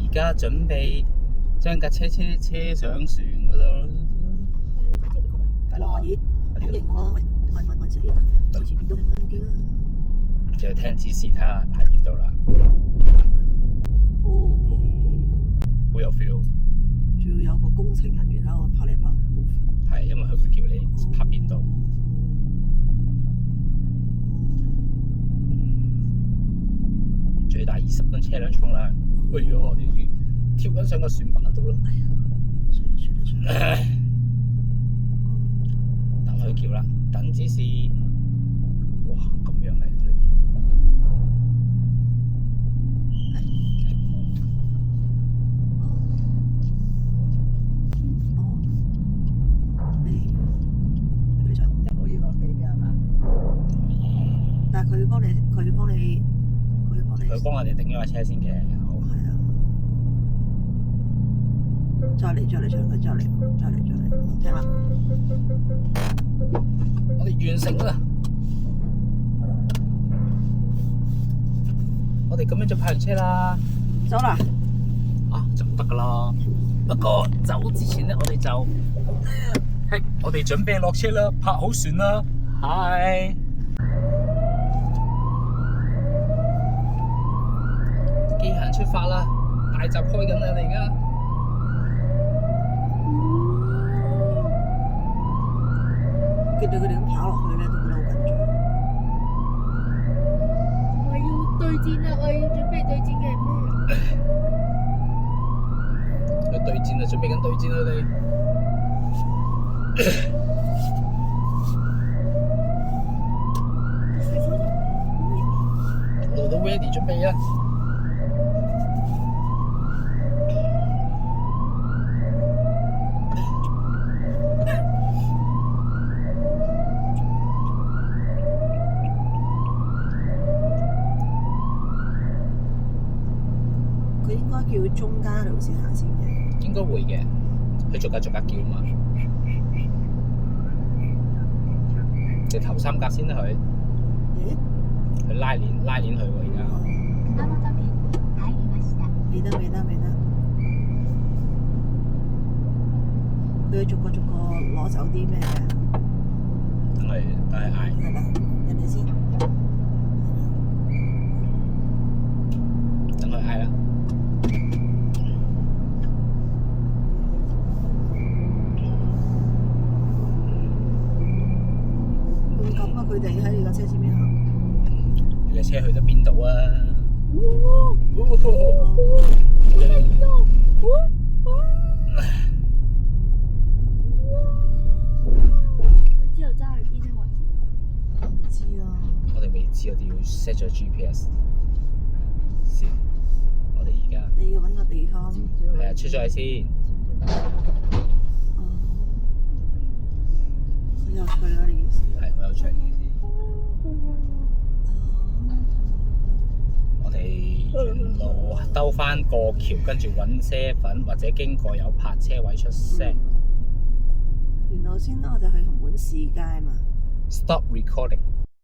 而家準備將架車上船嗰度。哇！咦，好型喎！揾食嘢，到前面都係揾機啦。就要聽指示睇下喺邊度啦。哦，好有 feel。仲要有個工程人員喺度拍嚟拍去。係，因為佢會叫你拍邊度。最大20噸車輛重量，哎呀，我哋已經跳緊上個船板度啦。哎呀，算啦。等佢叫啦，等指示。哇，咁樣嚟裏邊。你就可以落地嘅係嘛？但係佢幫我哋頂咗架車先嘅。好。係啊。再嚟，聽啦。我哋完成啦！我哋咁樣就派完車啦。走啦！啊，就得噶啦。不過走之前咧，我哋準備落車啦，泊好船啦。係。機械出發啦！大閘開緊啦，我哋而家。見到佢哋咁跑落去咧，都覺得好緊張。我要對戰啦！我要準備對戰嘅咩？要對戰啊！準備緊對戰啦，我哋。我都 ready 準備啦。佢應該叫中間路線行先嘅。應該會嘅，佢逐格叫嘛。你頭3格先啦，佢。咦？佢拉鏈佢喎，而家。未得。佢要逐個攞走啲咩嘅？等佢嗌。係啦，人哋先。等佢嗌啦。咁啊！佢哋喺你架車前面行。你架車去咗邊度啊？之後揸去邊咧？唔知啊。我哋未知，我哋要 set 咗 GPS 先。我哋而家。你要揾個地方。係啊，出咗去先。好有趣啊！呢件事。係好有趣嘅事。我哋沿路兜翻過橋，跟住揾車粉或者經過有泊車位出聲。沿路先啦，我哋去紅館市街嘛。Stop recording。